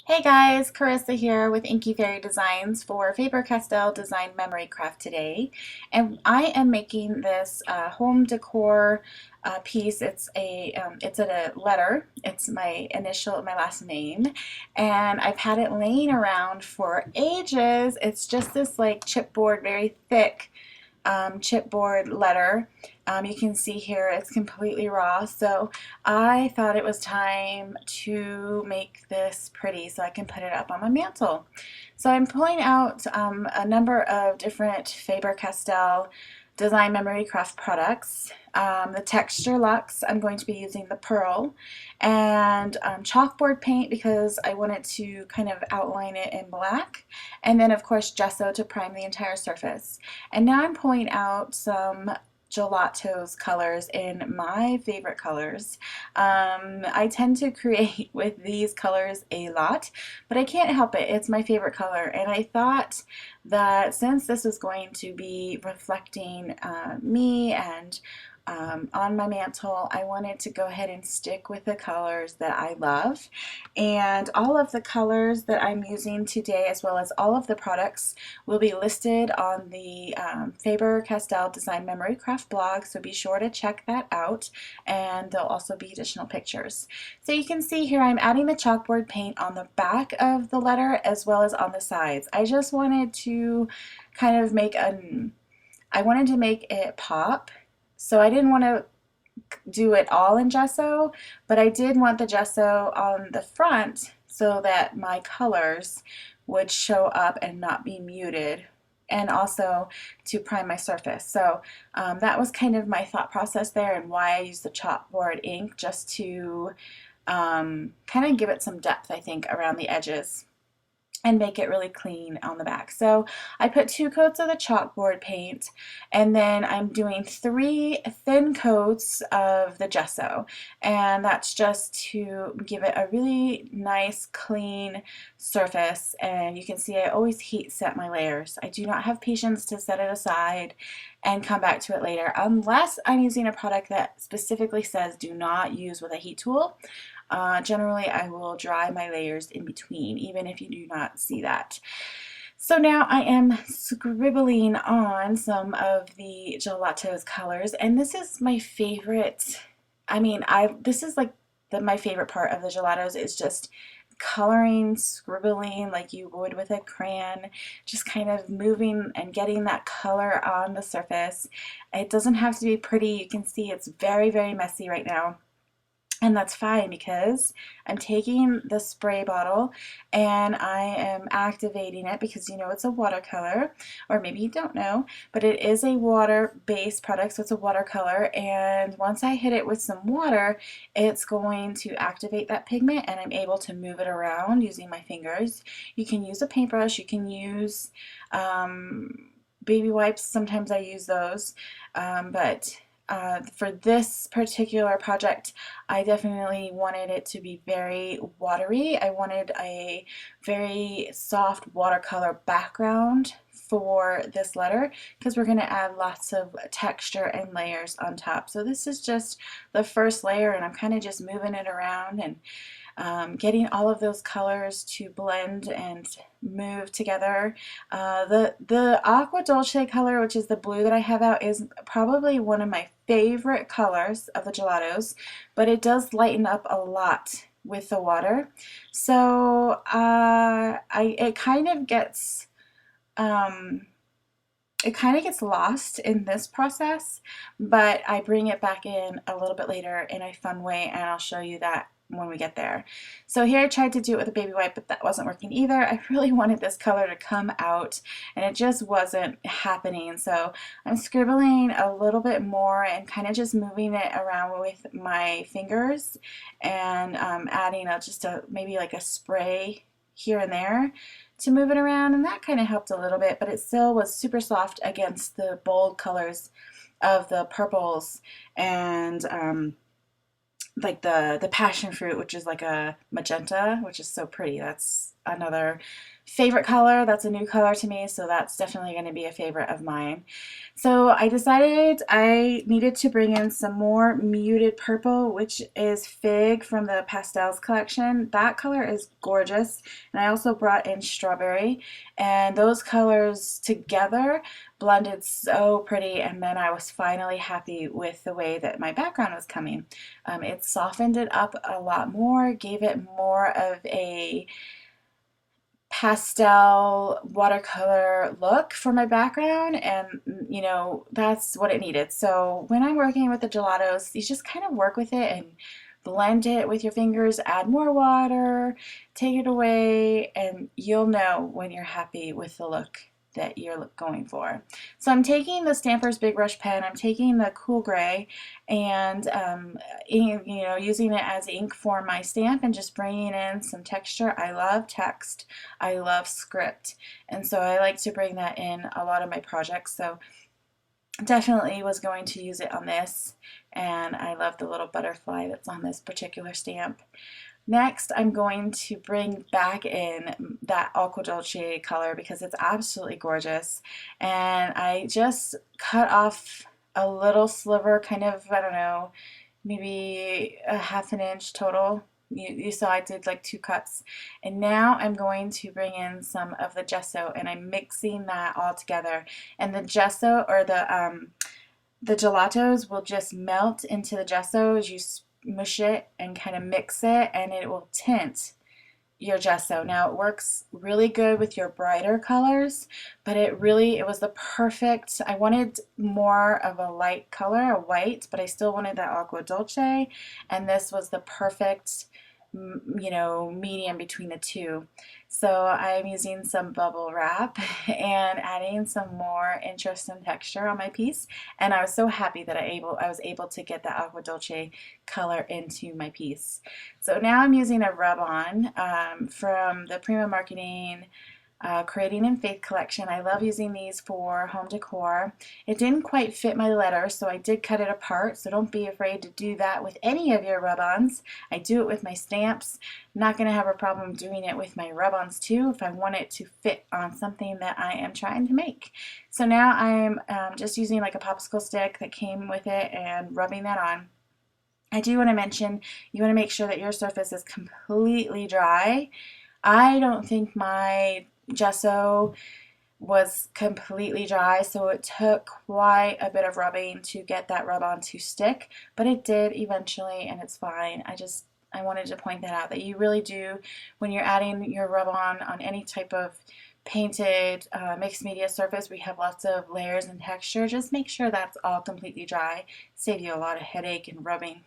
Hey guys, Carissa here with Inky Fairy Designs for Faber-Castell Design Memory Craft today. And I am making this home decor piece. It's a letter. It's my initial, my last name. And I've had it laying around for ages. It's just this like chipboard, very thick chipboard letter. You can see here it's completely raw, so I thought it was time to make this pretty so I can put it up on my mantle. So I'm pulling out a number of different Faber-Castell Design Memory Craft products. The texture Luxe, I'm going to be using the pearl, and chalkboard paint because I wanted to kind of outline it in black, and then of course gesso to prime the entire surface. And now I'm pulling out some gelato's colors in my favorite colors. I tend to create with these colors a lot, but I can't help it. It's my favorite color, and I thought that since this was going to be reflecting me and on my mantle, I wanted to go ahead and stick with the colors that I love. And all of the colors that I'm using today, as well as all of the products, will be listed on the Faber-Castell Design Memory Craft blog, so be sure to check that out. And there'll also be additional pictures. So you can see here I'm adding the chalkboard paint on the back of the letter as well as on the sides. I just wanted to kind of I wanted to make it pop. So I didn't want to do it all in gesso, but I did want the gesso on the front so that my colors would show up and not be muted, and also to prime my surface. So that was kind of my thought process there, and why I used the chalkboard ink, just to kind of give it some depth, I think, around the edges and make it really clean on the back. So I put 2 coats of the chalkboard paint, and then I'm doing 3 thin coats of the gesso, and that's just to give it a really nice clean surface. And you can see I always heat set my layers. I do not have patience to set it aside and come back to it later unless I'm using a product that specifically says do not use with a heat tool. Generally, I will dry my layers in between, even if you do not see that. So now I am scribbling on some of the gelato's colors, and this is my favorite. This is like my favorite part of the gelatos is just coloring, scribbling like you would with a crayon, just kind of moving and getting that color on the surface. It doesn't have to be pretty. You can see it's very, very messy right now. And that's fine because I'm taking the spray bottle and I am activating it, because you know it's a watercolor, or maybe you don't know, but it is a water-based product, so it's a watercolor, and once I hit it with some water, it's going to activate that pigment and I'm able to move it around using my fingers. You can use a paintbrush, you can use baby wipes, sometimes I use those, but for this particular project, I definitely wanted it to be very watery. I wanted a very soft watercolor background for this letter because we're going to add lots of texture and layers on top. So this is just the first layer, and I'm kind of just moving it around and getting all of those colors to blend and move together. The aqua dolce color, which is the blue that I have out, is probably one of my favorite colors of the gelatos, but it does lighten up a lot with the water. So it kind of gets lost in this process, but I bring it back in a little bit later in a fun way, and I'll show you that when we get there. So here I tried to do it with a baby wipe, but that wasn't working either. I really wanted this color to come out, and it just wasn't happening. So I'm scribbling a little bit more and kind of just moving it around with my fingers, and adding maybe like a spray here and there to move it around, and that kind of helped a little bit, but it still was super soft against the bold colors of the purples and like the passion fruit, which is like a magenta, which is so pretty. That's another favorite color. That's a new color to me, so that's definitely going to be a favorite of mine. So I decided I needed to bring in some more muted purple, which is Fig from the Pastels collection. That color is gorgeous. And I also brought in Strawberry, and those colors together blended so pretty, and then I was finally happy with the way that my background was coming. It softened it up a lot more, gave it more of a pastel watercolor look for my background, and you know, that's what it needed. So when I'm working with the gelatos, you just kind of work with it and blend it with your fingers, add more water, take it away, and you'll know when you're happy with the look that you're going for. So I'm taking the Stampers Big Brush pen, I'm taking the Cool Gray, and using it as ink for my stamp and just bringing in some texture. I love text, I love script, and so I like to bring that in a lot of my projects. So definitely was going to use it on this, and I love the little butterfly that's on this particular stamp. Next, I'm going to bring back in that Aqua Dolce color because it's absolutely gorgeous. And I just cut off a little sliver, kind of, I don't know, maybe a half an inch total. You saw I did like 2 cuts. And now I'm going to bring in some of the gesso, and I'm mixing that all together. And the gesso, or the gelatos, will just melt into the gesso as you mush it and kind of mix it, and it will tint your gesso. Now it works really good with your brighter colors, but it was the perfect, I wanted more of a light color, a white, but I still wanted that Aqua Dolce, and this was the perfect medium between the two. So I'm using some bubble wrap and adding some more interest and texture on my piece, and I was so happy that I was able to get that Aqua Dolce color into my piece. So now I'm using a rub-on from the Prima Marketing Creating in Faith collection. I love using these for home decor. It didn't quite fit my letter, so I did cut it apart, so don't be afraid to do that with any of your rub-ons. I do it with my stamps. I'm not going to have a problem doing it with my rub-ons too if I want it to fit on something that I am trying to make. So now I'm just using like a popsicle stick that came with it and rubbing that on. I do want to mention, you want to make sure that your surface is completely dry. I don't think my gesso was completely dry, so it took quite a bit of rubbing to get that rub-on to stick, but it did eventually, and it's fine. I wanted to point that out, that you really do, when you're adding your rub-on on any type of painted mixed media surface, we have lots of layers and texture. Just make sure that's all completely dry. Save you a lot of headache and rubbing.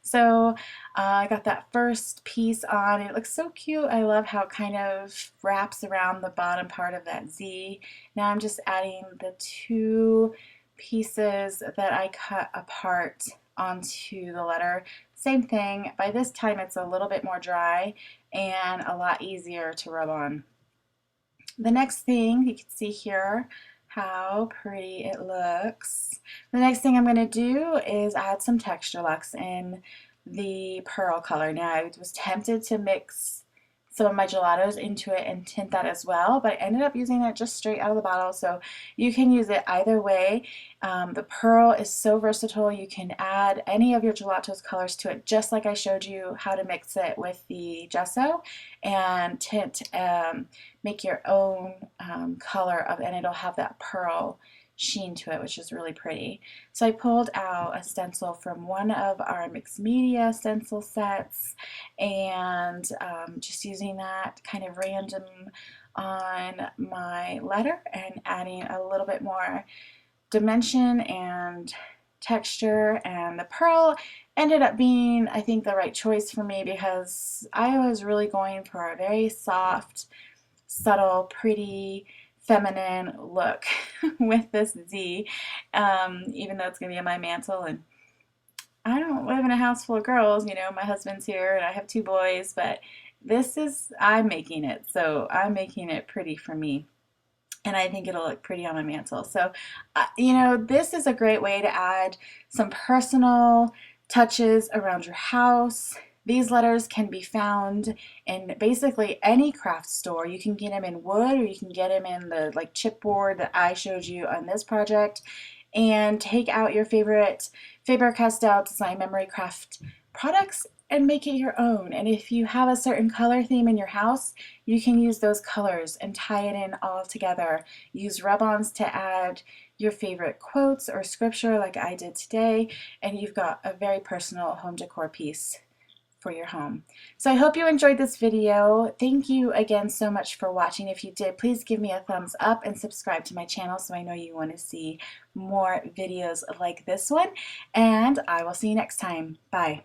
So I got that first piece on. It looks so cute. I love how it kind of wraps around the bottom part of that Z. Now I'm just adding the 2 pieces that I cut apart onto the letter. Same thing. By this time it's a little bit more dry and a lot easier to rub on. The next thing, you can see here how pretty it looks. The next thing I'm going to do is add some Texture Luxe in the pearl color. Now I was tempted to mix some of my gelatos into it and tint that as well, but I ended up using it just straight out of the bottle, so you can use it either way. The pearl is so versatile. You can add any of your gelato's colors to it, just like I showed you how to mix it with the gesso, and tint, make your own color of, and it'll have that pearl sheen to it, which is really pretty. So I pulled out a stencil from one of our mixed media stencil sets, and just using that kind of random on my letter and adding a little bit more dimension and texture. And the pearl ended up being, I think, the right choice for me because I was really going for a very soft, subtle, pretty, feminine look with this Z, even though it's going to be on my mantle. And I don't live in a house full of girls, you know, my husband's here and I have 2 boys, but I'm making it, so I'm making it pretty for me. And I think it'll look pretty on my mantle. So, this is a great way to add some personal touches around your house. These letters can be found in basically any craft store. You can get them in wood, or you can get them in the like chipboard that I showed you on this project. And take out your favorite Faber-Castell Design Memory Craft products and make it your own. And if you have a certain color theme in your house, you can use those colors and tie it in all together. Use rub-ons to add your favorite quotes or scripture like I did today, and you've got a very personal home decor piece for your home. So I hope you enjoyed this video. Thank you again so much for watching. If you did, please give me a thumbs up and subscribe to my channel so I know you want to see more videos like this one. And I will see you next time. Bye.